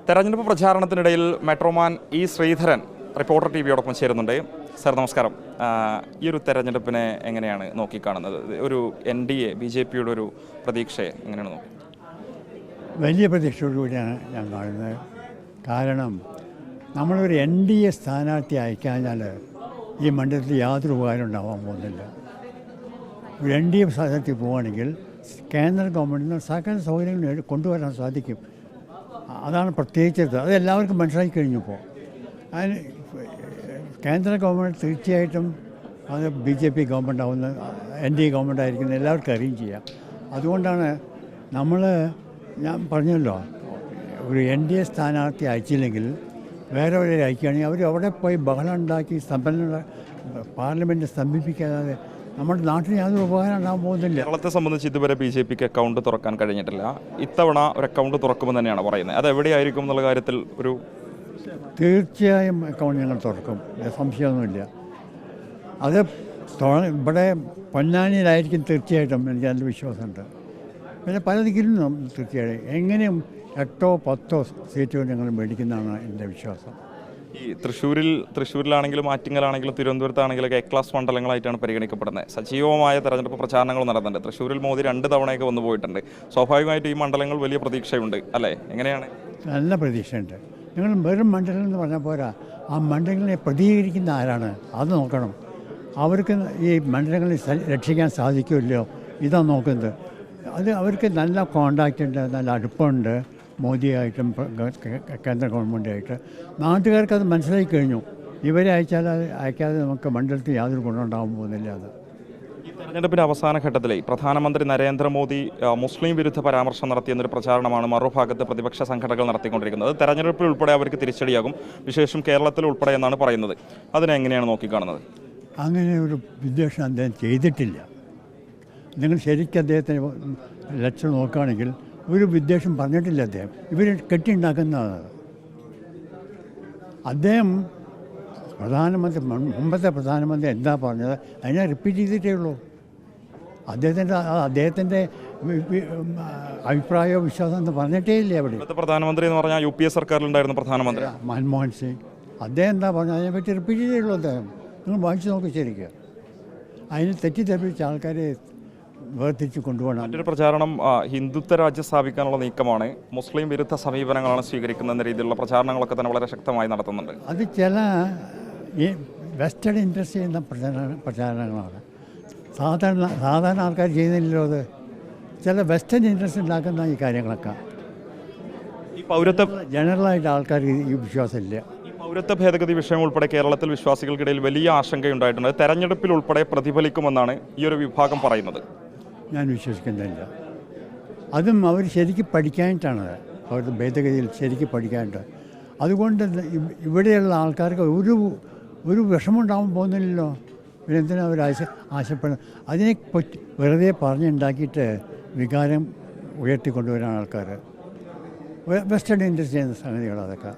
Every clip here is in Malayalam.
തെരഞ്ഞെടുപ്പ് പ്രചാരണത്തിനിടയിൽ മെട്രോമാൻ ഇ ശ്രീധരൻ റിപ്പോർട്ടർ ടിവിയോടൊപ്പം ചേരുന്നുണ്ട്. സർ നമസ്കാരം. ഈ ഒരു തെരഞ്ഞെടുപ്പിനെ എങ്ങനെയാണ് നോക്കിക്കാണുന്നത്? ഒരു NDA BJPയുടെ ഒരു പ്രതീക്ഷയെ എങ്ങനെയാണ് നോക്കുന്നത്? വലിയ പ്രതീക്ഷയോടുകൂടിയാണ് ഞാൻ കാണുന്നത്. കാരണം നമ്മളൊരു NDA സ്ഥാനാർത്ഥി അയക്കാഞ്ഞാൽ ഈ മണ്ഡലത്തിൽ യാതൊരു ഉപകാരം ഉണ്ടാവാൻ പോകുന്നില്ല. ഒരു NDA സ്ഥാനാർത്ഥി പോവുകയാണെങ്കിൽ കേന്ദ്ര ഗവൺമെൻറ്റിന് സകല സൗകര്യങ്ങൾ കൊണ്ടുവരാൻ സാധിക്കും. അതാണ് പ്രത്യേകിച്ചത്. അത് എല്ലാവർക്കും മനസ്സിലാക്കി കഴിഞ്ഞപ്പോൾ അതിന് കേന്ദ്ര ഗവൺമെൻറ് തീർച്ചയായിട്ടും അത് BJP ഗവൺമെൻറ് ആവുന്ന NDA ഗവൺമെൻറ് ആയിരിക്കുന്നത് എല്ലാവർക്കും അറിയുകയും ചെയ്യാം. അതുകൊണ്ടാണ് ഞാൻ പറഞ്ഞല്ലോ, ഒരു NDA സ്ഥാനാർത്ഥി അയച്ചില്ലെങ്കിൽ വേറെ എവിടെ അയക്കുകയാണെങ്കിൽ അവർ അവിടെ പോയി ബഹളം ഉണ്ടാക്കി പാർലമെൻറ്റ് സ്തംഭിപ്പിക്കാതെ നമ്മുടെ നാട്ടിൽ യാതൊരു ഉപകാരം ഉണ്ടാകാൻ പോകുന്നില്ല. കേരളത്തെ സംബന്ധിച്ച് ഇതുവരെ BJPക്ക് അക്കൗണ്ട് തുറക്കാൻ കഴിഞ്ഞിട്ടില്ല. ഇത്തവണ ഒരു അക്കൗണ്ട് തുറക്കുമെന്ന് തന്നെയാണ് പറയുന്നത്. അത് എവിടെയായിരിക്കും എന്നുള്ള കാര്യത്തിൽ ഒരു തീർച്ചയായും അക്കൗണ്ട് ഞങ്ങൾ തുറക്കും, സംശയമൊന്നുമില്ല. അത് ഇവിടെ പൊന്നാനിയിലായിരിക്കും തീർച്ചയായിട്ടും, എനിക്ക് നല്ല വിശ്വാസമുണ്ട്. പിന്നെ പല ദിക്കിലും തീർച്ചയായും എങ്ങനെയും 8 or 10 സീറ്റുകൾ ഞങ്ങൾ മേടിക്കുന്നതാണ് എൻ്റെ വിശ്വാസം. ഈ തൃശ്ശൂരിലാണെങ്കിലും ആറ്റിങ്ങലാണെങ്കിലും തിരുവനന്തപുരത്താണെങ്കിലും A-ക്ലാസ് മണ്ഡലങ്ങളായിട്ടാണ് പരിഗണിക്കപ്പെടുന്നത്. സജീവമായ തെരഞ്ഞെടുപ്പ് പ്രചാരണങ്ങൾ നടന്നുണ്ട്. തൃശ്ശൂരിൽ മോദി 2 തവണയൊക്കെ വന്നു പോയിട്ടുണ്ട്. സ്വാഭാവികമായിട്ട് ഈ മണ്ഡലങ്ങൾ വലിയ പ്രതീക്ഷയുണ്ട് അല്ലേ? എങ്ങനെയാണ്? നല്ല പ്രതീക്ഷയുണ്ട്. നിങ്ങൾ വെറും മണ്ഡലം എന്ന് പറഞ്ഞാൽ പോരാ, ആ മണ്ഡലങ്ങളെ പ്രതികരിക്കുന്ന ആരാണ് അത് നോക്കണം. അവർക്ക് ഈ മണ്ഡലങ്ങളിൽ രക്ഷിക്കാൻ സാധിക്കുമല്ലോ, ഇതാണ് നോക്കുന്നത്. അത് അവർക്ക് നല്ല കോണ്ടാക്റ്റ് ഉണ്ട്, നല്ല അടുപ്പമുണ്ട് മോദിയായിട്ടും കേന്ദ്ര ഗവൺമെൻറ്റായിട്ട്. നാട്ടുകാർക്കത് മനസ്സിലാക്കി കഴിഞ്ഞു. ഇവരെ അയക്കാതെ നമുക്ക് മണ്ഡലത്തിൽ യാതൊരു ഗുണമുണ്ടാകാൻ പോകുന്നില്ല. അത് ഈ തെരഞ്ഞെടുപ്പിൻ്റെ അവസാന ഘട്ടത്തിലെ പ്രധാനമന്ത്രി നരേന്ദ്രമോദി മുസ്ലിം വിരുദ്ധ പരാമർശം നടത്തിയെന്നൊരു പ്രചാരണമാണ് മറുഭാഗത്ത് പ്രതിപക്ഷ സംഘടനകൾ നടത്തിക്കൊണ്ടിരിക്കുന്നത്. തെരഞ്ഞെടുപ്പിൽ ഉൾപ്പെടെ അവർക്ക് തിരിച്ചടിയാകും, വിശേഷം കേരളത്തിൽ ഉൾപ്പെടെ എന്നാണ് പറയുന്നത്. അതിനെങ്ങനെയാണ് നോക്കിക്കാണുന്നത്? അങ്ങനെ ഒരു വിദ്വേഷം അദ്ദേഹം ചെയ്തിട്ടില്ല. നിങ്ങൾ ശരിക്കും അദ്ദേഹത്തിന് ലക്ഷ്യം നോക്കുകയാണെങ്കിൽ ഒരു വിദ്വേഷം പറഞ്ഞിട്ടില്ല അദ്ദേഹം. ഇവർ കെട്ടിയുണ്ടാക്കുന്നതാണ്. അദ്ദേഹം മുമ്പത്തെ പ്രധാനമന്ത്രി എന്താ പറഞ്ഞത് അതിനെ റിപ്പീറ്റ് ചെയ്തിട്ടേ ഉള്ളൂ. അദ്ദേഹത്തിൻ്റെ അഭിപ്രായമോ വിശ്വാസം എന്ന് പറഞ്ഞിട്ടേ ഇല്ല. അവിടെ പ്രധാനമന്ത്രി എന്ന് പറഞ്ഞാൽ UPA സർക്കാരിലുണ്ടായിരുന്ന പ്രധാനമന്ത്രി മൻമോഹൻ സിംഗ്, അദ്ദേഹം എന്താ പറഞ്ഞത് അതിനെപ്പറ്റി റിപ്പീറ്റ് ചെയ്തേ ഉള്ളൂ. അദ്ദേഹം നിങ്ങൾ വായിച്ചു നോക്കി ശരിക്കും. അതിന് തെറ്റിദ്ധരിപ്പിച്ച ആൾക്കാരെ വേർതിരിച്ച് കൊണ്ടുപോകണം. മറ്റൊരു പ്രചാരണം ഹിന്ദുത്വ രാജ്യം സ്ഥാപിക്കാനുള്ള നീക്കമാണ്, മുസ്ലിം വിരുദ്ധ സമീപനങ്ങളാണ് സ്വീകരിക്കുന്ന രീതിയിലുള്ള പ്രചാരണങ്ങളൊക്കെ തന്നെ വളരെ ശക്തമായി നടത്തുന്നുണ്ട്. അത് ചില ഈ വെസ്റ്റേൺ ഇൻട്രസ്റ്റ് ചെയ്യുന്ന പ്രചാരണങ്ങളാണ്. സാധാരണ ആൾക്കാർ ചെയ്യുന്നില്ലല്ലോ. അത് ചില വെസ്റ്റേൺ ഇൻട്രസ്റ്റ് ഉണ്ടാക്കുന്ന ഈ കാര്യങ്ങളൊക്കെ ഈ പൗരത്വ ജനറലായിട്ട് ആൾക്കാർക്ക് ഈ വിശ്വാസമില്ല. പൗരത്വ ഭേദഗതി വിഷയം ഉൾപ്പെടെ കേരളത്തിൽ വിശ്വാസികൾക്കിടയിൽ വലിയ ആശങ്കയുണ്ടായിട്ടുണ്ട്. തെരഞ്ഞെടുപ്പിൽ ഉൾപ്പെടെ പ്രതിഫലിക്കുമെന്നാണ് ഈ ഒരു വിഭാഗം പറയുന്നത്. ഞാൻ വിശ്വസിക്കുന്നില്ല. അതും അവർ ശരിക്കും പഠിക്കാനായിട്ടാണ്, അവരുടെ ഭേദഗതിയിൽ ശരിക്കും പഠിക്കാനായിട്ട്. അതുകൊണ്ട് ഇവിടെയുള്ള ആൾക്കാർക്ക് ഒരു വിഷമമുണ്ടാകാൻ പോകുന്നില്ലല്ലോ. പിന്നെന്തിനാ അവർ ആശപ്പെടുന്നത്? അതിനെ വെറുതെ പറഞ്ഞുണ്ടാക്കിയിട്ട് വികാരം ഉയർത്തിക്കൊണ്ടുവരാൻ ആൾക്കാർ വെസ്റ്റേൺ ഇൻട്രസ്റ്റ് ചെയ്യുന്ന സംഗതികൾ അതൊക്കെ.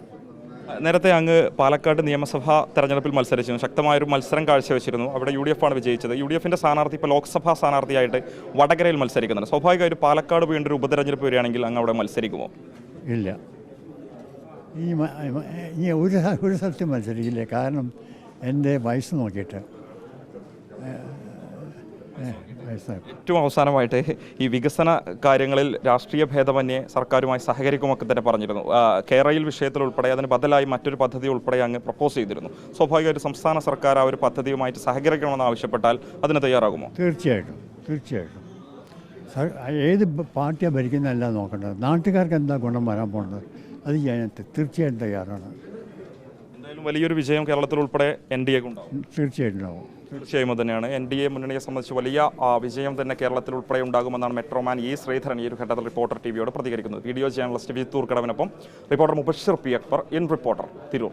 നേരത്തെ അങ്ങ് പാലക്കാട് നിയമസഭാ തെരഞ്ഞെടുപ്പിൽ മത്സരിച്ചിരുന്നു. ശക്തമായൊരു മത്സരം കാഴ്ചവെച്ചിരുന്നു. അവിടെ UDF ആണ് വിജയിച്ചത്. UDFൻ്റെ സ്ഥാനാർത്ഥി ഇപ്പോൾ ലോക്സഭാ സ്ഥാനാർത്ഥിയായിട്ട് വടകരയിൽ മത്സരിക്കുന്നുണ്ട്. സ്വാഭാവികമായിട്ട് പാലക്കാട് വീണ്ടും ഒരു ഉപതെരഞ്ഞെടുപ്പ് വരികയാണെങ്കിൽ അങ്ങ് അവിടെ മത്സരിക്കുമോ? ഇല്ല, ഇനി ഒരു സ്ഥലത്തും മത്സരിക്കില്ല. കാരണം എൻ്റെ വയസ്സ് നോക്കിയിട്ട്. ഏറ്റവും അവസാനമായിട്ട് ഈ വികസന കാര്യങ്ങളിൽ രാഷ്ട്രീയ ഭേദമന്യേ സർക്കാരുമായി സഹകരിക്കുമൊക്കെ തന്നെ പറഞ്ഞിരുന്നു. കേരയിൽ വിഷയത്തിൽ ഉൾപ്പെടെ അതിന് ബദലായി മറ്റൊരു പദ്ധതി ഉൾപ്പെടെ അങ്ങ് പ്രപ്പോസ് ചെയ്തിരുന്നു. സ്വാഭാവികമായിട്ട് സംസ്ഥാന സർക്കാർ ആ ഒരു പദ്ധതിയുമായിട്ട് സഹകരിക്കണമെന്ന് ആവശ്യപ്പെട്ടാൽ അതിന് തയ്യാറാകുമോ? തീർച്ചയായിട്ടും. ഏത് പാർട്ടിയാണ് ഭരിക്കുന്നതല്ല നോക്കേണ്ടത്, നാട്ടുകാർക്ക് എന്താ ഗുണം വരാൻ പോകുന്നത് അത് ചെയ്യാൻ തീർച്ചയായിട്ടും തയ്യാറാണ്. എന്തായാലും വലിയൊരു വിജയം കേരളത്തിൽ ഉൾപ്പെടെ NDA ഉണ്ടാവും. തീർച്ചയായിട്ടും ഉണ്ടാവും. തീർച്ചയായും തന്നെയാണ്. NDA മുന്നണിയെ സംബന്ധിച്ച് വലിയ വിജയം തന്നെ കേരളത്തിൽ ഉൾപ്പെടെ ഉണ്ടാകുമെന്നാണ് മെട്രോമാൻ ഇ ശ്രീധരൻ ഈ ഒരു ഘട്ടത്തിൽ റിപ്പോർട്ടർ ടിവിയോട് പ്രതികരിക്കുന്നത്. വീഡിയോ ജേർണലിസ്റ്റ് വിത്തൂർ കടവിനൊപ്പം reporter Mubashir P. Akbar, in reporter, Tirur.